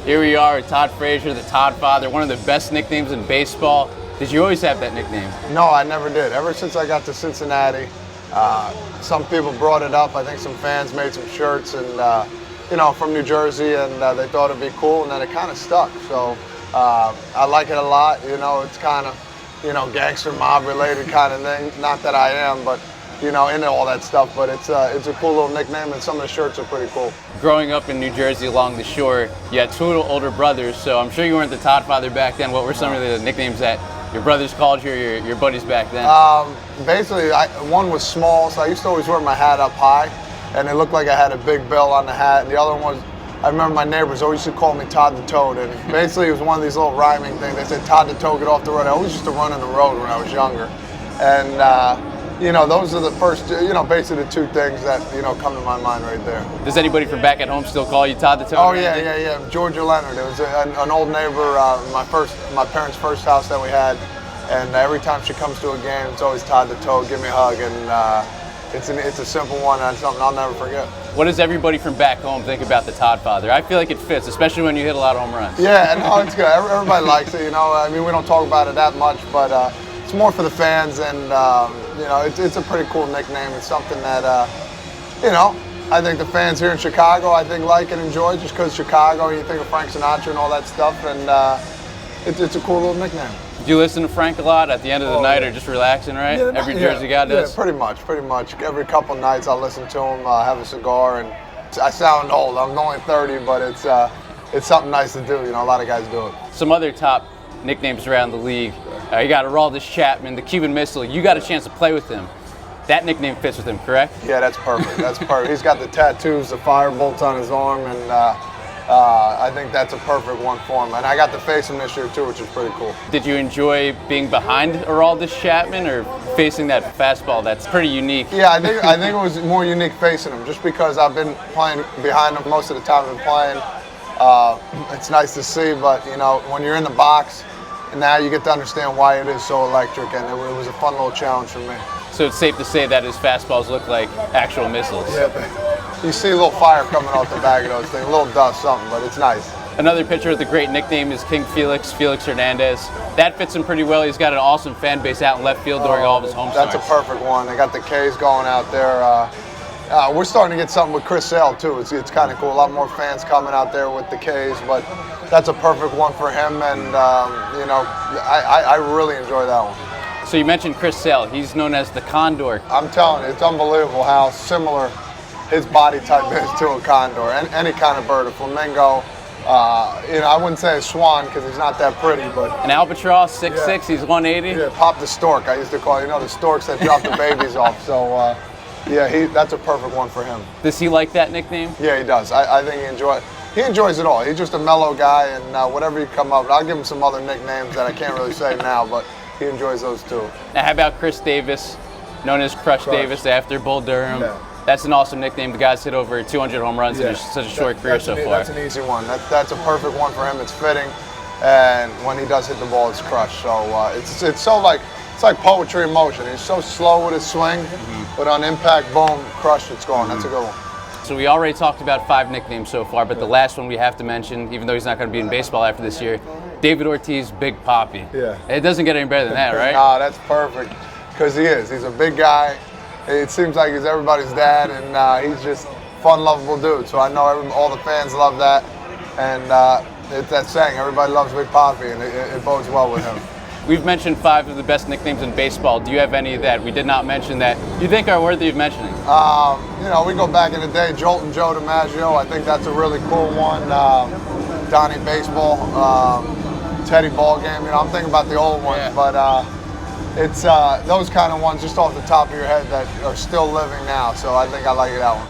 Here we are with Todd Frazier, the Todd Father, one of the best nicknames in baseball. Did you always have that nickname? No, I never did. Ever since I got to Cincinnati, some people brought it up. I think some fans made some shirts and, from New Jersey, and they thought it'd be cool, and then it kind of stuck. So I like it a lot. It's kind of, gangster mob related kind of thing. Not that I am, but into all that stuff, but it's a cool little nickname, and some of the shirts are pretty cool. Growing up in New Jersey along the shore, you had two older brothers, so I'm sure you weren't the Todd Father back then. What were some of the nicknames that your brothers called you, or your buddies back then? Basically, one was small, so I used to always wear my hat up high, and it looked like I had a big bell on the hat, and the other one was, I remember my neighbors always used to call me Todd To Tow, and basically it was one of these little rhyming things. They said, Todd To Tow, get off the road. I always used to run on the road when I was younger, and those are the first, basically the two things that, come to my mind right there. Does anybody from back at home still call you Todd To Tow? Oh, yeah. Georgia Leonard. It was an old neighbor, my parents' first house that we had, and every time she comes to a game, it's always Todd To Tow, give me a hug, and it's a simple one, and it's something I'll never forget. What does everybody from back home think about the Todd Father? I feel like it fits, especially when you hit a lot of home runs. Yeah, no, it's good. Everybody likes it, I mean, we don't talk about it that much, but it's more for the fans, and it's a pretty cool nickname. It's something that I think the fans here in Chicago, like and enjoy, just because Chicago, you think of Frank Sinatra and all that stuff, and it's a cool little nickname. Do you listen to Frank a lot at the end of the night, or just relaxing, right? Yeah, Every Jersey guy does? Yeah, pretty much. Every couple nights I'll listen to him, have a cigar, and I sound old. I'm only 30, but it's something nice to do. A lot of guys do it. Some other top nicknames around the league. You got Aroldis Chapman, the Cuban Missile. You got a chance to play with him. That nickname fits with him, correct? Yeah, that's perfect. That's perfect. He's got the tattoos, the fire bolts on his arm, and I think that's a perfect one for him. And I got to face him this year too, which is pretty cool. Did you enjoy being behind Aroldis Chapman, or facing that fastball that's pretty unique? Yeah, I think it was more unique facing him, just because I've been playing behind him most of the time I've been playing. It's nice to see, but when you're in the box, and now you get to understand why it is so electric, and it was a fun little challenge for me. So it's safe to say that his fastballs look like actual missiles. Yeah, you see a little fire coming off the back of those things, a little dust, something, but it's nice. Another pitcher with a great nickname is King Felix Hernandez. That fits him pretty well. He's got an awesome fan base out in left field during all of his home starts. That's a perfect one. They got the K's going out there. We're starting to get something with Chris Sale too. It's kind of cool. A lot more fans coming out there with the K's, but that's a perfect one for him, and I really enjoy that one. So you mentioned Chris Sale. He's known as the Condor. I'm telling you, it's unbelievable how similar his body type is to a condor, and any kind of bird, a flamingo. I wouldn't say a swan because he's not that pretty, but an albatross, 6'6", he's 180. Yeah, Pop the stork. I used to call the storks that drop the babies off. So. Yeah, that's a perfect one for him. Does he like that nickname? Yeah, he does. I think he enjoys it all. He's just a mellow guy, and whatever you come up with, I'll give him some other nicknames that I can't really say now, but he enjoys those too. Now, how about Chris Davis, known as Crush Davis after Bull Durham? Yeah. That's an awesome nickname. The guy's hit over 200 home runs in such a short career so far. That's an easy one. That's a perfect one for him. It's fitting, and when he does hit the ball, it's crushed. So it's so like. It's like poetry in motion. He's so slow with his swing, but on impact, boom, crushed, it's gone. That's a good one. So we already talked about 5 nicknames so far, but the last one we have to mention, even though he's not going to be in baseball after this year, David Ortiz, Big Papi. Yeah. It doesn't get any better than that, right? No, that's perfect, because he is. He's a big guy. It seems like he's everybody's dad, and he's just fun, lovable dude. So I know all the fans love that, and it's that saying, everybody loves Big Papi, and it bodes well with him. We've mentioned 5 of the best nicknames in baseball. Do you have any that we did not mention that you think are worthy of mentioning? We go back in the day, Jolt and Joe DiMaggio. I think that's a really cool one. Donnie Baseball, Teddy Ballgame. I'm thinking about the old ones, but it's those kind of ones just off the top of your head that are still living now. So I think I like that one.